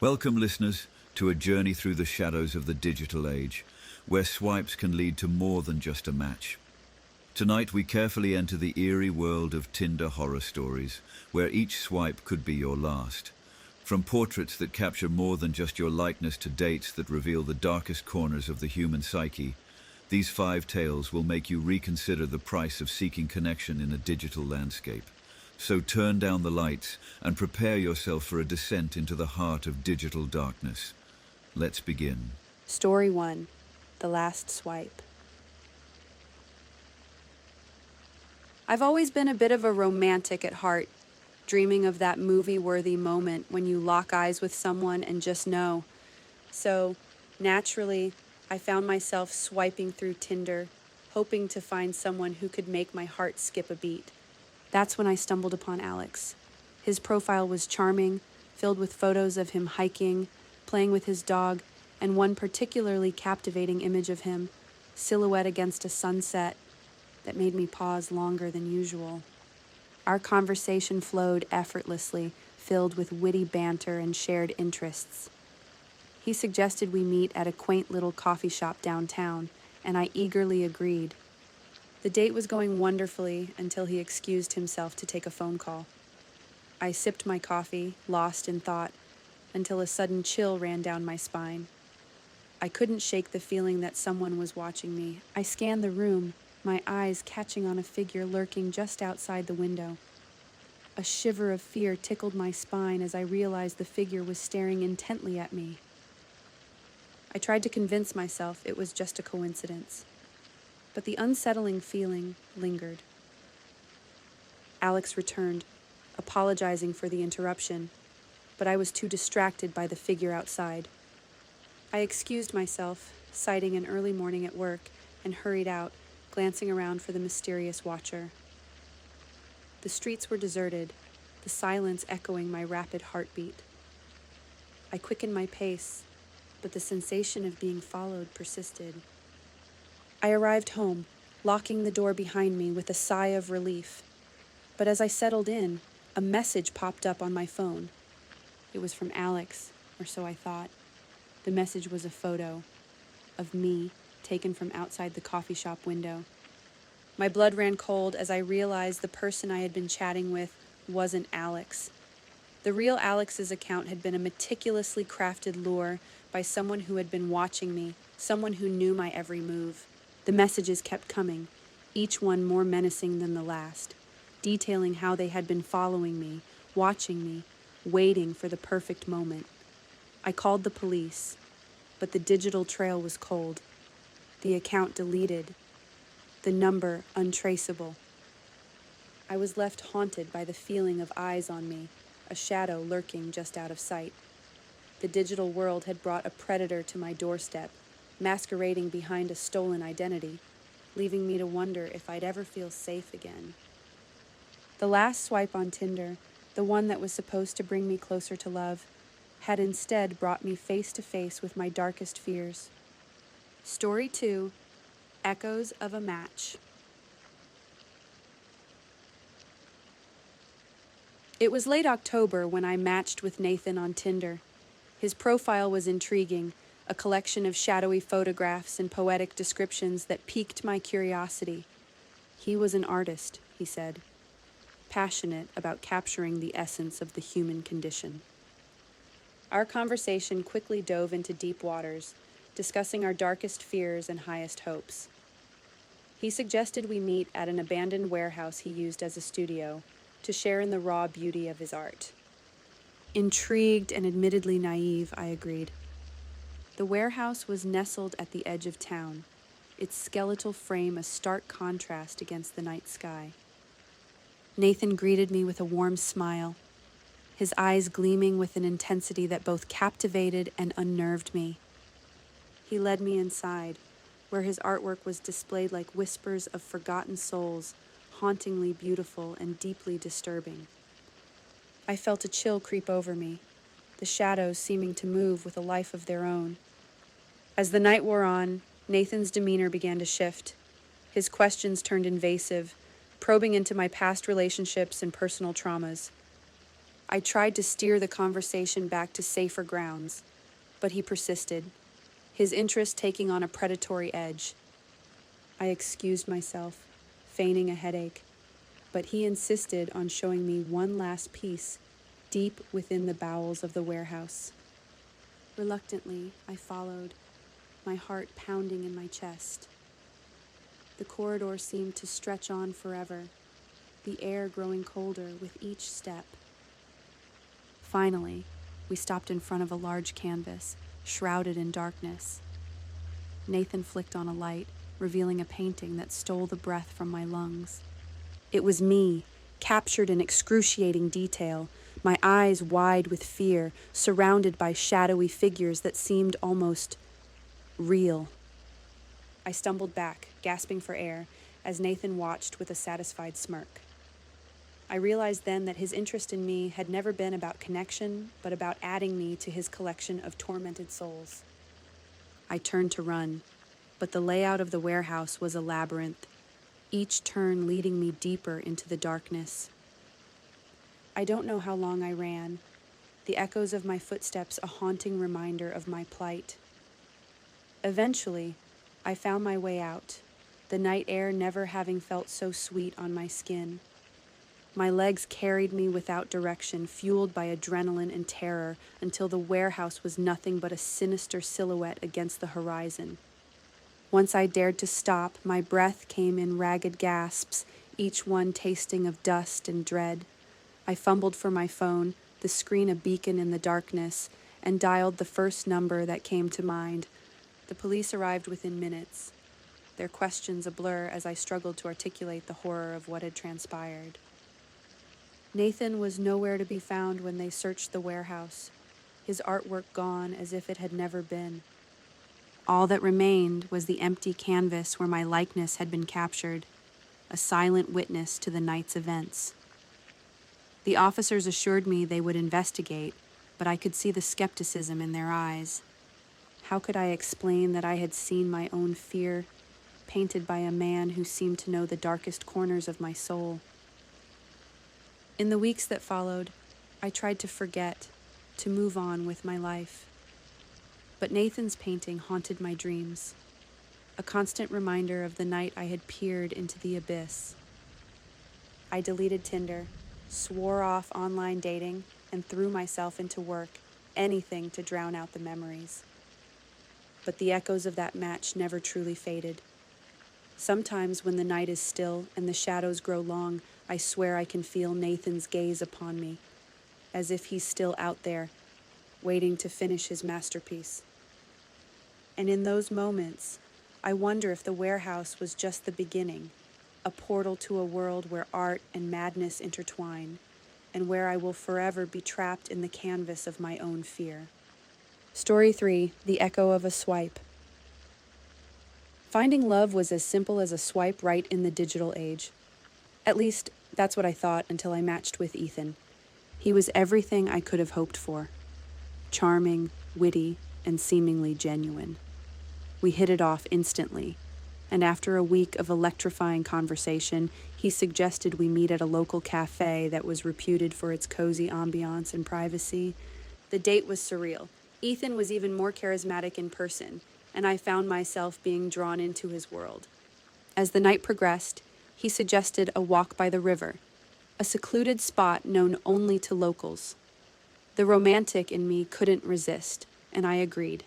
Welcome, listeners, to a journey through the shadows of the digital age, where swipes can lead to more than just a match. Tonight, we carefully enter the eerie world of Tinder Horror Stories, where each swipe could be your last. From portraits that capture more than just your likeness to dates that reveal the darkest corners of the human psyche, these 5 tales will make you reconsider the price of seeking connection in a digital landscape. So turn down the lights and prepare yourself for a descent into the heart of digital darkness. Let's begin. Story 1. The Last Swipe. I've always been a bit of a romantic at heart, dreaming of that movie-worthy moment when you lock eyes with someone and just know. So, naturally, I found myself swiping through Tinder, hoping to find someone who could make my heart skip a beat. That's when I stumbled upon Alex. His profile was charming, filled with photos of him hiking, playing with his dog, and one particularly captivating image of him, silhouette against a sunset, that made me pause longer than usual. Our conversation flowed effortlessly, filled with witty banter and shared interests. He suggested we meet at a quaint little coffee shop downtown, and I eagerly agreed. The date was going wonderfully until he excused himself to take a phone call. I sipped my coffee, lost in thought, until a sudden chill ran down my spine. I couldn't shake the feeling that someone was watching me. I scanned the room, my eyes catching on a figure lurking just outside the window. A shiver of fear tickled my spine as I realized the figure was staring intently at me. I tried to convince myself it was just a coincidence, but the unsettling feeling lingered. Alex returned, apologizing for the interruption, but I was too distracted by the figure outside. I excused myself, citing an early morning at work, and hurried out, glancing around for the mysterious watcher. The streets were deserted, the silence echoing my rapid heartbeat. I quickened my pace, but the sensation of being followed persisted. I arrived home, locking the door behind me with a sigh of relief. But as I settled in, a message popped up on my phone. It was from Alex, or so I thought. The message was a photo of me, taken from outside the coffee shop window. My blood ran cold as I realized the person I had been chatting with wasn't Alex. The real Alex's account had been a meticulously crafted lure by someone who had been watching me, someone who knew my every move. The messages kept coming, each one more menacing than the last, detailing how they had been following me, watching me, waiting for the perfect moment. I called the police, but the digital trail was cold. The account deleted, the number untraceable. I was left haunted by the feeling of eyes on me, a shadow lurking just out of sight. The digital world had brought a predator to my doorstep, masquerading behind a stolen identity, leaving me to wonder if I'd ever feel safe again. The last swipe on Tinder, the one that was supposed to bring me closer to love, had instead brought me face to face with my darkest fears. Story 2. Echoes of a Match. It was late October when I matched with Nathan on Tinder. His profile was intriguing, a collection of shadowy photographs and poetic descriptions that piqued my curiosity. He was an artist, he said, passionate about capturing the essence of the human condition. Our conversation quickly dove into deep waters, discussing our darkest fears and highest hopes. He suggested we meet at an abandoned warehouse he used as a studio to share in the raw beauty of his art. Intrigued and admittedly naive, I agreed. The warehouse was nestled at the edge of town, its skeletal frame a stark contrast against the night sky. Nathan greeted me with a warm smile, his eyes gleaming with an intensity that both captivated and unnerved me. He led me inside, where his artwork was displayed like whispers of forgotten souls, hauntingly beautiful and deeply disturbing. I felt a chill creep over me, the shadows seeming to move with a life of their own. As the night wore on, Nathan's demeanor began to shift. His questions turned invasive, probing into my past relationships and personal traumas. I tried to steer the conversation back to safer grounds, but he persisted, his interest taking on a predatory edge. I excused myself, feigning a headache, but he insisted on showing me one last piece deep within the bowels of the warehouse. Reluctantly, I followed, my heart pounding in my chest. The corridor seemed to stretch on forever, the air growing colder with each step. Finally, we stopped in front of a large canvas, shrouded in darkness. Nathan flicked on a light, revealing a painting that stole the breath from my lungs. It was me, captured in excruciating detail, my eyes wide with fear, surrounded by shadowy figures that seemed almost real. I stumbled back, gasping for air, as Nathan watched with a satisfied smirk. I realized then that his interest in me had never been about connection, but about adding me to his collection of tormented souls. I turned to run, but the layout of the warehouse was a labyrinth, each turn leading me deeper into the darkness. I don't know how long I ran, the echoes of my footsteps a haunting reminder of my plight. Eventually, I found my way out, the night air never having felt so sweet on my skin. My legs carried me without direction, fueled by adrenaline and terror, until the warehouse was nothing but a sinister silhouette against the horizon. Once I dared to stop, my breath came in ragged gasps, each one tasting of dust and dread. I fumbled for my phone, the screen a beacon in the darkness, and dialed the first number that came to mind. The police arrived within minutes, their questions a blur as I struggled to articulate the horror of what had transpired. Nathan was nowhere to be found when they searched the warehouse, his artwork gone as if it had never been. All that remained was the empty canvas where my likeness had been captured, a silent witness to the night's events. The officers assured me they would investigate, but I could see the skepticism in their eyes. How could I explain that I had seen my own fear, painted by a man who seemed to know the darkest corners of my soul? In the weeks that followed, I tried to forget, to move on with my life. But Nathan's painting haunted my dreams, a constant reminder of the night I had peered into the abyss. I deleted Tinder, swore off online dating, and threw myself into work, anything to drown out the memories. But the echoes of that match never truly faded. Sometimes when the night is still and the shadows grow long, I swear I can feel Nathan's gaze upon me, as if he's still out there, waiting to finish his masterpiece. And in those moments, I wonder if the warehouse was just the beginning, a portal to a world where art and madness intertwine, and where I will forever be trapped in the canvas of my own fear. Story 3, The Echo of a Swipe. Finding love was as simple as a swipe right in the digital age. At least, that's what I thought until I matched with Ethan. He was everything I could have hoped for. Charming, witty, and seemingly genuine. We hit it off instantly, and after a week of electrifying conversation, he suggested we meet at a local cafe that was reputed for its cozy ambiance and privacy. The date was surreal. Ethan was even more charismatic in person, and I found myself being drawn into his world. As the night progressed, he suggested a walk by the river, a secluded spot known only to locals. The romantic in me couldn't resist, and I agreed.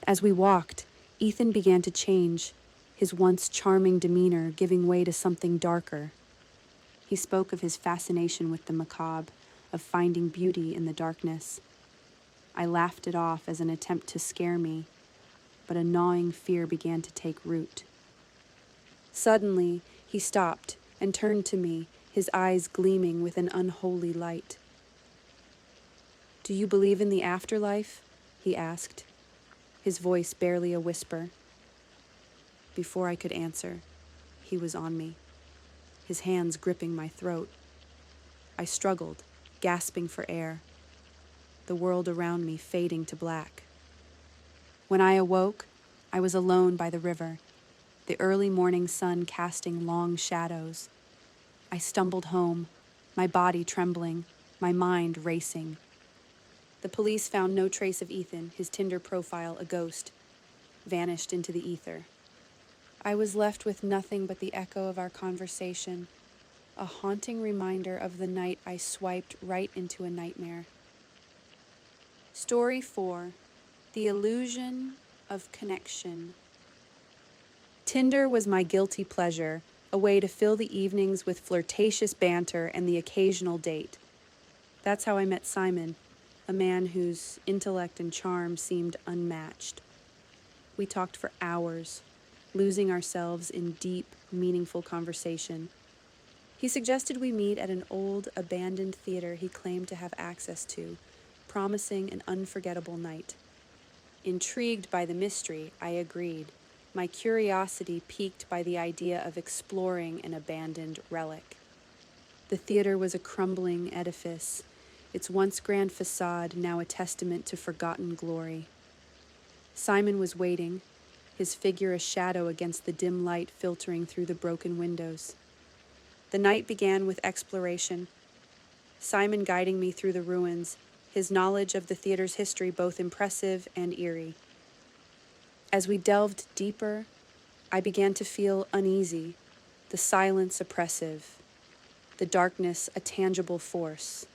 As we walked, Ethan began to change, his once charming demeanor giving way to something darker. He spoke of his fascination with the macabre, of finding beauty in the darkness. I laughed it off as an attempt to scare me, but a gnawing fear began to take root. Suddenly, he stopped and turned to me, his eyes gleaming with an unholy light. "Do you believe in the afterlife?" he asked, his voice barely a whisper. Before I could answer, he was on me, his hands gripping my throat. I struggled, gasping for air, the world around me fading to black. When I awoke, I was alone by the river, the early morning sun casting long shadows. I stumbled home, my body trembling, my mind racing. The police found no trace of Ethan, his Tinder profile a ghost, vanished into the ether. I was left with nothing but the echo of our conversation, a haunting reminder of the night I swiped right into a nightmare. Story 4: The Illusion of Connection. Tinder was my guilty pleasure, a way to fill the evenings with flirtatious banter and the occasional date. That's how I met Simon, a man whose intellect and charm seemed unmatched. We talked for hours, losing ourselves in deep, meaningful conversation. He suggested we meet at an old, abandoned theater he claimed to have access to, promising an unforgettable night. Intrigued by the mystery, I agreed, my curiosity piqued by the idea of exploring an abandoned relic. The theater was a crumbling edifice, its once grand facade now a testament to forgotten glory. Simon was waiting, his figure a shadow against the dim light filtering through the broken windows. The night began with exploration, Simon guiding me through the ruins, his knowledge of the theater's history both impressive and eerie. As we delved deeper, I began to feel uneasy, the silence oppressive, the darkness a tangible force.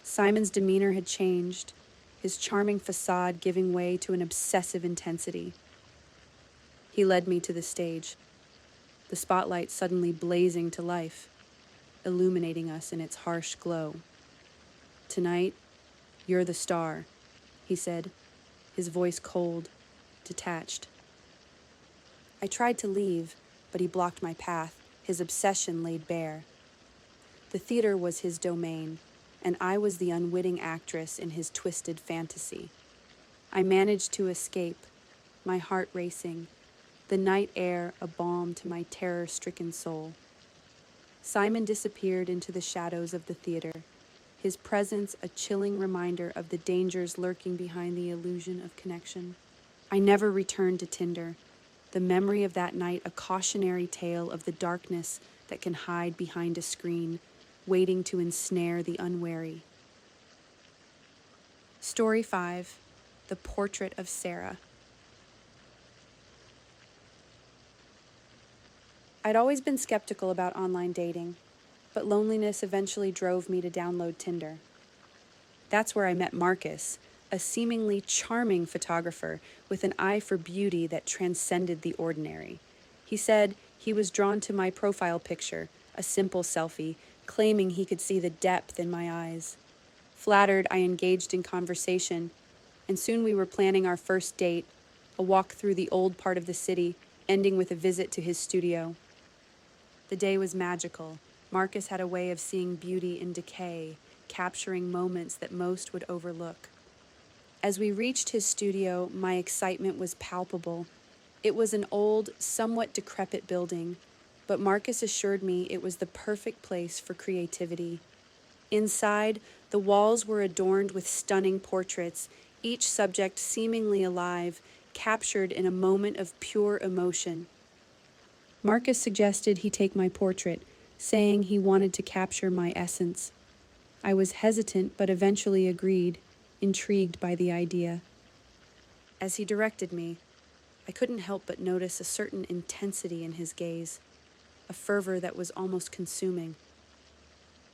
Simon's demeanor had changed, his charming facade giving way to an obsessive intensity. He led me to the stage, the spotlight suddenly blazing to life, illuminating us in its harsh glow. "Tonight, you're the star," he said, his voice cold, detached. I tried to leave, but he blocked my path, his obsession laid bare. The theater was his domain, and I was the unwitting actress in his twisted fantasy. I managed to escape, my heart racing, the night air a balm to my terror-stricken soul. Simon disappeared into the shadows of the theater, his presence a chilling reminder of the dangers lurking behind the illusion of connection. I never returned to Tinder, the memory of that night a cautionary tale of the darkness that can hide behind a screen, waiting to ensnare the unwary. Story 5: The Portrait of Sarah. I'd always been skeptical about online dating, but loneliness eventually drove me to download Tinder. That's where I met Marcus, a seemingly charming photographer with an eye for beauty that transcended the ordinary. He said he was drawn to my profile picture, a simple selfie, claiming he could see the depth in my eyes. Flattered, I engaged in conversation, and soon we were planning our first date, a walk through the old part of the city, ending with a visit to his studio. The day was magical. Marcus had a way of seeing beauty in decay, capturing moments that most would overlook. As we reached his studio, my excitement was palpable. It was an old, somewhat decrepit building, but Marcus assured me it was the perfect place for creativity. Inside, the walls were adorned with stunning portraits, each subject seemingly alive, captured in a moment of pure emotion. Marcus suggested he take my portrait, saying he wanted to capture my essence. I was hesitant but eventually agreed, intrigued by the idea. As he directed me, I couldn't help but notice a certain intensity in his gaze, a fervor that was almost consuming.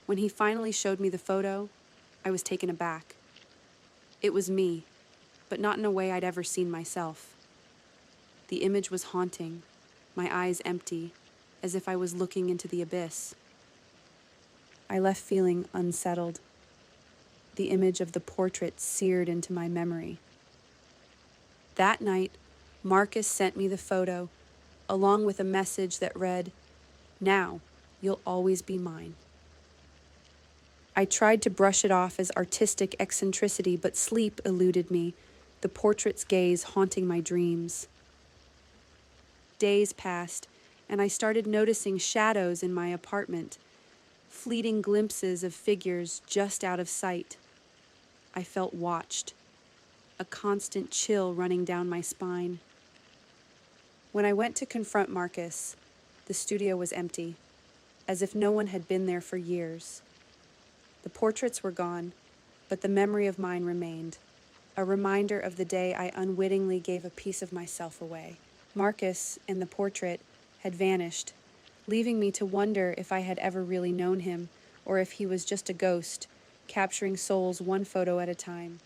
When he finally showed me the photo, I was taken aback. It was me, but not in a way I'd ever seen myself. The image was haunting, my eyes empty, as if I was looking into the abyss. I left feeling unsettled, the image of the portrait seared into my memory. That night, Marcus sent me the photo, along with a message that read, "Now, you'll always be mine." I tried to brush it off as artistic eccentricity, but sleep eluded me, the portrait's gaze haunting my dreams. Days passed, and I started noticing shadows in my apartment, fleeting glimpses of figures just out of sight. I felt watched, a constant chill running down my spine. When I went to confront Marcus, the studio was empty, as if no one had been there for years. The portraits were gone, but the memory of mine remained, a reminder of the day I unwittingly gave a piece of myself away. Marcus, in the portrait, had vanished, leaving me to wonder if I had ever really known him, or if he was just a ghost, capturing souls one photo at a time.